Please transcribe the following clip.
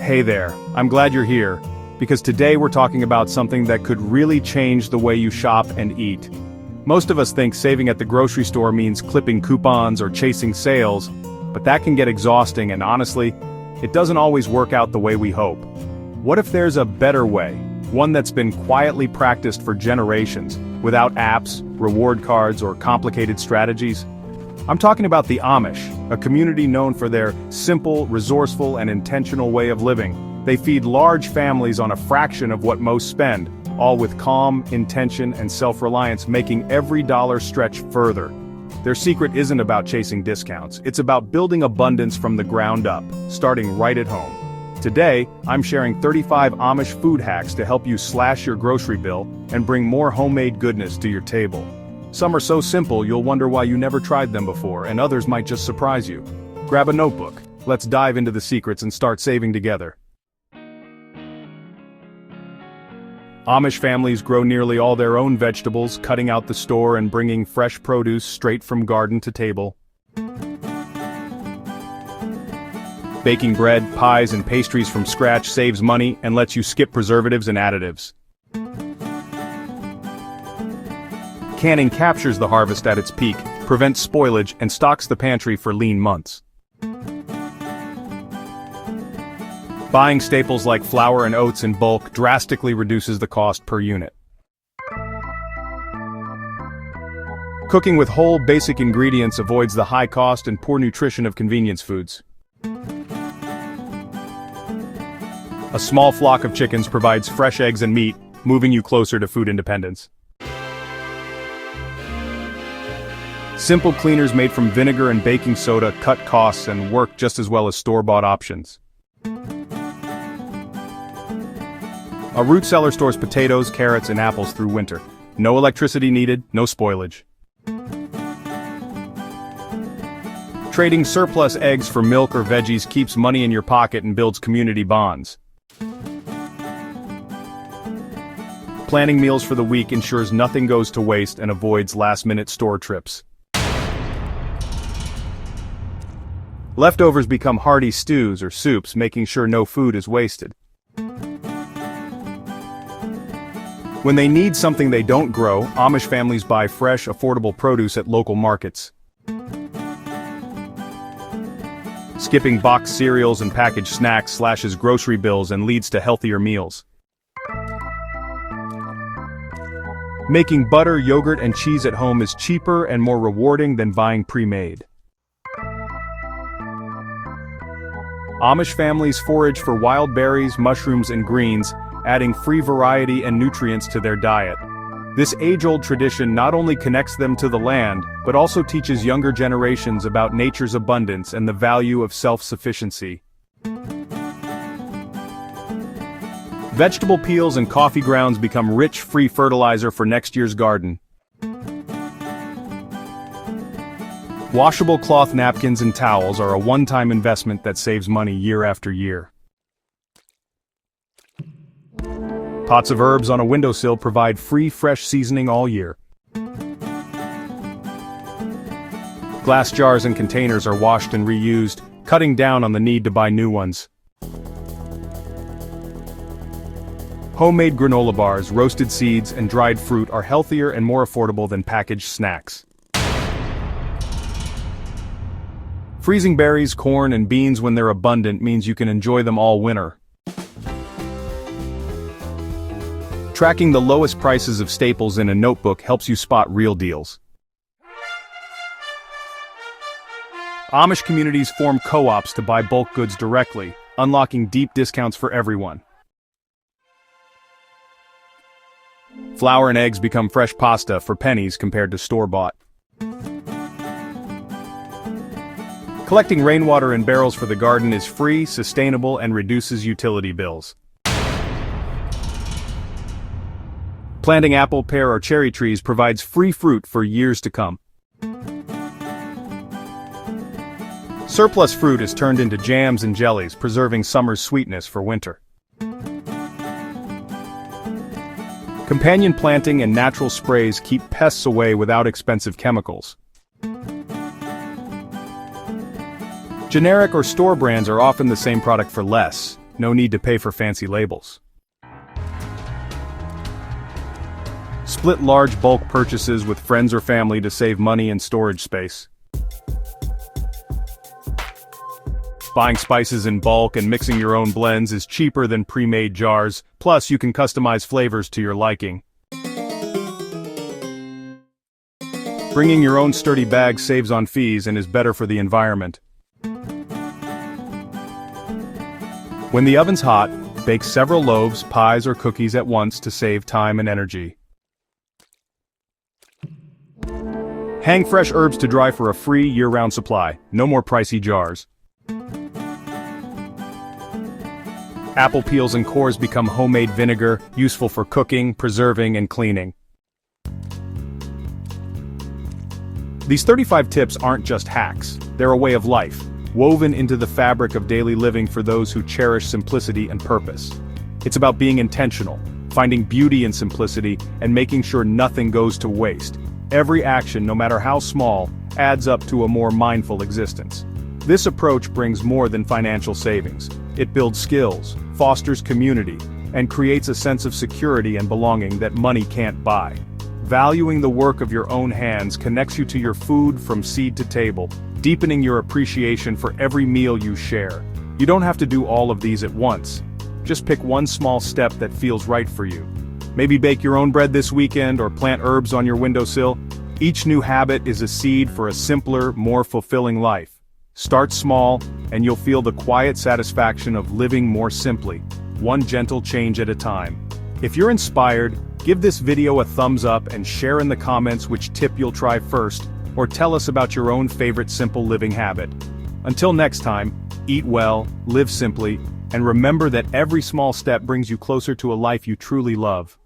Hey there, I'm glad you're here, because today we're talking about something that could really change the way you shop and eat. Most of us think saving at the grocery store means clipping coupons or chasing sales, but that can get exhausting and honestly, it doesn't always work out the way we hope. What if there's a better way, one that's been quietly practiced for generations, without apps, reward cards, or complicated strategies? I'm talking about the Amish, a community known for their simple, resourceful, and intentional way of living. They feed large families on a fraction of what most spend, all with calm, intention, and self-reliance, making every dollar stretch further. Their secret isn't about chasing discounts, it's about building abundance from the ground up, starting right at home. Today, I'm sharing 35 Amish food hacks to help you slash your grocery bill and bring more homemade goodness to your table. Some are so simple you'll wonder why you never tried them before, and others might just surprise you. Grab a notebook, let's dive into the secrets and start saving together. Amish families grow nearly all their own vegetables, cutting out the store and bringing fresh produce straight from garden to table. Baking bread, pies, and pastries from scratch saves money and lets you skip preservatives and additives. Canning captures the harvest at its peak, prevents spoilage, and stocks the pantry for lean months. Buying staples like flour and oats in bulk drastically reduces the cost per unit. Cooking with whole, basic ingredients avoids the high cost and poor nutrition of convenience foods. A small flock of chickens provides fresh eggs and meat, moving you closer to food independence. Simple cleaners made from vinegar and baking soda cut costs and work just as well as store-bought options. A Root Cellar stores potatoes, carrots, and apples through winter. No electricity needed, no spoilage. Trading surplus eggs for milk or veggies keeps money in your pocket and builds community bonds. Planning meals for the week ensures nothing goes to waste and avoids last-minute store trips. Leftovers become hearty stews or soups, making sure no food is wasted. When they need something they don't grow, Amish families buy fresh, affordable produce at local markets. Skipping boxed cereals and packaged snacks slashes grocery bills and leads to healthier meals. Making butter, yogurt, and cheese at home is cheaper and more rewarding than buying pre-made. Amish families forage for wild berries, mushrooms, and greens, adding free variety and nutrients to their diet. This age-old tradition not only connects them to the land, but also teaches younger generations about nature's abundance and the value of self-sufficiency. Vegetable peels and coffee grounds become rich, free fertilizer for next year's garden. Washable cloth napkins and towels are a one-time investment that saves money year after year. Pots of herbs on a windowsill provide free, fresh seasoning all year. Glass jars and containers are washed and reused, cutting down on the need to buy new ones. Homemade granola bars, roasted seeds, and dried fruit are healthier and more affordable than packaged snacks. Freezing berries, corn, and beans when they're abundant means you can enjoy them all winter. Tracking the lowest prices of staples in a notebook helps you spot real deals. Amish communities form co-ops to buy bulk goods directly, unlocking deep discounts for everyone. Flour and eggs become fresh pasta for pennies compared to store-bought. Collecting rainwater in barrels for the garden is free, sustainable, and reduces utility bills. Planting apple, pear, or cherry trees provides free fruit for years to come. Surplus fruit is turned into jams and jellies, preserving summer's sweetness for winter. Companion planting and natural sprays keep pests away without expensive chemicals. Generic or store brands are often the same product for less, No need to pay for fancy labels. Split large bulk purchases with friends or family to save money and storage space. Buying spices in bulk and mixing your own blends is cheaper than pre-made jars, plus you can customize flavors to your liking. Bringing your own sturdy bag saves on fees and is better for the environment. When the oven's hot, bake several loaves, pies, or cookies at once to save time and energy. Hang fresh herbs to dry for a free year-round supply. No more pricey jars. Apple peels and cores become homemade vinegar, useful for cooking, preserving, and cleaning. These 35 tips aren't just hacks, they're a way of life, woven into the fabric of daily living for those who cherish simplicity and purpose. It's about being intentional, finding beauty in simplicity, and making sure nothing goes to waste. Every action, no matter how small, adds up to a more mindful existence. This approach brings more than financial savings. It builds skills, fosters community, and creates a sense of security and belonging that money can't buy. Valuing the work of your own hands connects you to your food from seed to table, deepening your appreciation for every meal you share. You don't have to do all of these at once. Just pick one small step that feels right for you. Maybe bake your own bread this weekend or plant herbs on your windowsill. Each new habit is a seed for a simpler, more fulfilling life. Start small, and you'll feel the quiet satisfaction of living more simply, one gentle change at a time. If you're inspired, give this video a thumbs up and share in the comments which tip you'll try first, or tell us about your own favorite simple living habit. Until next time, eat well, live simply, and remember that every small step brings you closer to a life you truly love.